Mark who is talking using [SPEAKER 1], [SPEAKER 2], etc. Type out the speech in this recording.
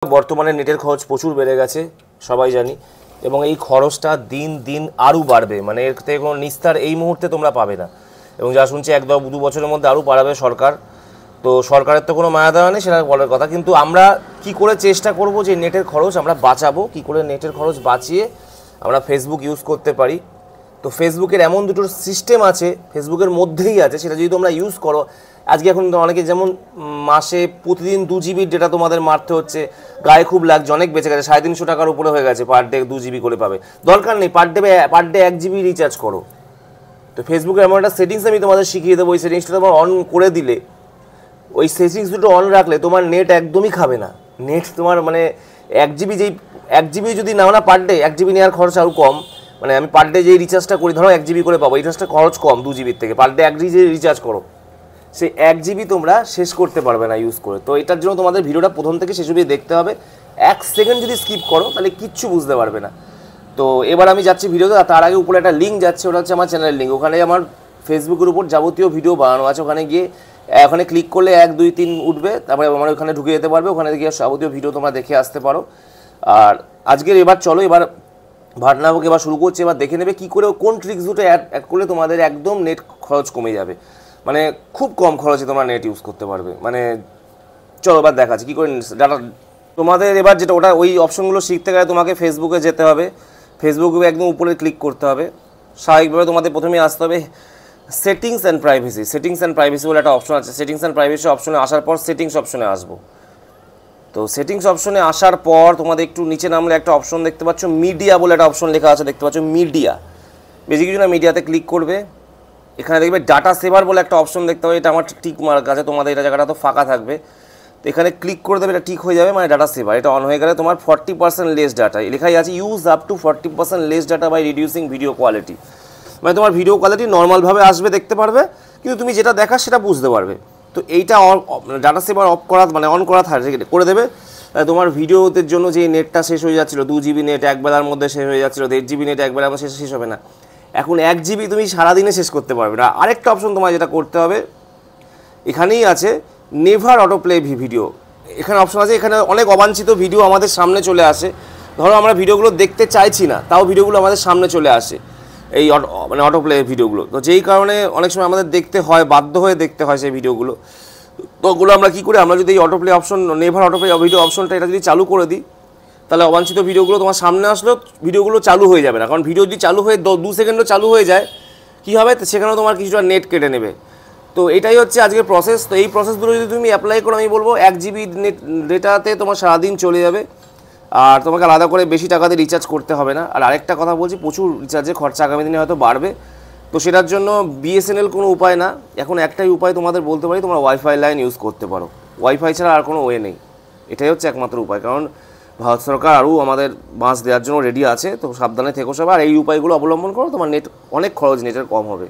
[SPEAKER 1] বর্তমানে নেটের খরচ প্রচুর বেড়ে গেছে সবাই জানি, এবং এই খরচটা দিন দিন আরও বাড়বে। মানে এর থেকে কোনো নিস্তার এই মুহূর্তে তোমরা পাবে না, এবং যা শুনছি 1-2 বছরের মধ্যে আরও বাড়াবে সরকার। তো সরকারের তো কোনো মায়া দেওয়া নেই, সেটা বলার কথা। কিন্তু আমরা কি করে চেষ্টা করব যে নেটের খরচ আমরা বাঁচাবো, কি করে নেটের খরচ বাঁচিয়ে আমরা ফেসবুক ইউজ করতে পারি। তো ফেসবুকের এমন দুটো সিস্টেম আছে, ফেসবুকের মধ্যেই আছে, সেটা যদি তোমরা ইউজ করো। আজকে এখন অনেকে যেমন মাসে প্রতিদিন 2 GB ডেটা তোমাদের মারতে হচ্ছে, গায়ে খুব লাগছে, অনেক বেঁচে গেছে, 350 টাকার উপরে হয়ে গেছে, পার ডে 2 GB করে পাবে। দরকার নেই, পার ডে 1 GB রিচার্জ করো। তো ফেসবুকের এমন একটা সেটিংস আমি তোমাদের শিখিয়ে দেবো, ওই সেটিংসটা তোমার অন করে দিলে, ওই সেটিংস দুটো অন রাখলে তোমার নেট একদমই খাবে না। নেট তোমার মানে 1 GB যদি নাও না পার ডে, 1 GB নেওয়ার খরচ আরও কম। মানে আমি পার ডে যেই রিচার্জটা করি, ধরো 1 GB করে পাবো, এই রিচার্জটা খরচ কম 2 GB থেকে। পার ডে 1 GB রিচার্জ করো, সেই 1 GB তোমরা শেষ করতে পারবে না ইউজ করে। তো এটার জন্য তোমাদের ভিডিওটা প্রথম থেকে শেষ অবধি দেখতে হবে। 1 সেকেন্ড যদি স্কিপ করো তাহলে কিচ্ছু বুঝতে পারবে না। তো এবার আমি যাচ্ছি ভিডিওতে, তার আগে উপরে একটা লিঙ্ক যাচ্ছে, ওটা হচ্ছে আমার চ্যানেলের লিঙ্ক। ওখানে আমার ফেসবুকের উপর যাবতীয় ভিডিও বানানো আছে, ওখানে গিয়ে ওখানে ক্লিক করলে 1, 2, 3 উঠবে, তারপরে আমার ওখানে ঢুকে যেতে পারবে। ওখানে গিয়ে যাবতীয় ভিডিও তোমরা দেখে আসতে পারো। আর আজকের এবার চলো, এবার ভাটনাবুক এবার শুরু করছে। এবার দেখে নেবে কী করে কোন ট্রিক্স দুটো অ্যাড করলে তোমাদের একদম নেট খরচ কমে যাবে, মানে খুব কম খরচে তোমরা নেট ইউজ করতে পারবে। মানে চলো এবার দেখাচ্ছি কী করে ডাটা তোমাদের। এবার যেটা ওটা ওই অপশনগুলো শিখতে গেলে তোমাকে ফেসবুকে যেতে হবে। ফেসবুকে একদম উপরে ক্লিক করতে হবে। স্বাভাবিকভাবে তোমাদের প্রথমে আসতে হবে settings and privacy. Settings and privacy বলে একটা অপশন আছে। সেটিংস অ্যান্ড প্রাইভেসি অপশনে আসার পর সেটিংস অপশনে আসবো। তো সেটিংস অপশনে আসার পর তোমাদের একটু নিচে নামলে একটা অপশন দেখতে পাচ্ছ, মিডিয়া বলে একটা অপশন লেখা আছে, দেখতে পাচ্ছ মিডিয়া। বেশি কিছু না, মিডিয়াতে ক্লিক করবে। এখানে দেখবে ডাটা সেভার বলে একটা অপশন দেখতে হবে, এটা আমার টিক মার্ক আছে, তোমাদের এটা জায়গাটা তো ফাঁকা থাকবে। তো এখানে ক্লিক করে দেবে, এটা ঠিক হয়ে যাবে, মানে ডাটা সেভার এটা অন হয়ে গেলে তোমার 40% লেস ডাটা। লেখাই আছে use up to 40% less data by reducing video quality. মানে তোমার ভিডিও কোয়ালিটি নর্মালভাবে আসবে, দেখতে পারবে, কিন্তু তুমি যেটা দেখা সেটা বুঝতে পারবে। তো এইটা ডাটা সেভার অফ করা মানে অন করা করে দেবে। তোমার ভিডিওদের জন্য যে নেটটা শেষ হয়ে যাচ্ছিলো, 2 GB নেট একবেলার মধ্যে শেষ হয়ে যাচ্ছিলো, 1.5 GB নেট একবেলার মধ্যে শেষ হবে না, এখন 1 GB তুমি সারাদিনে শেষ করতে পারবে না। আরেকটা অপশন তোমার যেটা করতে হবে, এখানেই আছে নেভার অটো প্লে ভিডিও। এখানে অপশন আছে, এখানে অনেক অবাঞ্ছিত ভিডিও আমাদের সামনে চলে আসে। ধরো আমরা ভিডিওগুলো দেখতে চাইছি না, তাও ভিডিওগুলো আমাদের সামনে চলে আসে, এই মানে অটো প্লে ভিডিওগুলো। তো যেই কারণে অনেক সময় আমাদের দেখতে হয়, বাধ্য হয়ে দেখতে হয় সেই ভিডিওগুলো। তো ওগুলো আমরা কী করি, আমরা যদি এই auto play option, never auto play video অপশনটা এটা যদি চালু করে দিই, তাহলে অবাঞ্ছিত ভিডিওগুলো তোমার সামনে আসলেও ভিডিওগুলো চালু হয়ে যাবে না। কারণ ভিডিও যদি চালু হয়ে 2 সেকেন্ডও চালু হয়ে যায়, কী হবে, সেখানেও তোমার কিছুটা নেট কেটে নেবে। তো এটাই হচ্ছে আজকের প্রসেস। তো এই প্রসেসগুলো যদি তুমি অ্যাপ্লাই করো, আমি বলবো 1 GB নেট ডেটাতে তোমার সারাদিন চলে যাবে, আর তোমাকে আলাদা করে বেশি টাকা দিয়ে রিচার্জ করতে হবে না। আর আরেকটা কথা বলছি, প্রচুর রিচার্জের খরচা আগামী দিনে হয়তো বাড়বে। তো সেটার জন্য BSNL কোনো উপায় না, এখন একটাই উপায় তোমাদের বলতে পারি, তোমরা ওয়াইফাই লাইন ইউজ করতে পারো। ওয়াইফাই ছাড়া আর কোনো ওয়ে নেই, এটাই হচ্ছে একমাত্র উপায়। কারণ ভারত সরকার আরও আমাদের বাঁশ দেওয়ার জন্য রেডি আছে। তো সাবধানে থেকো সবাই, আর এই উপায়গুলো অবলম্বন করো, তোমার নেট অনেক খরচ নেটের কম হবে।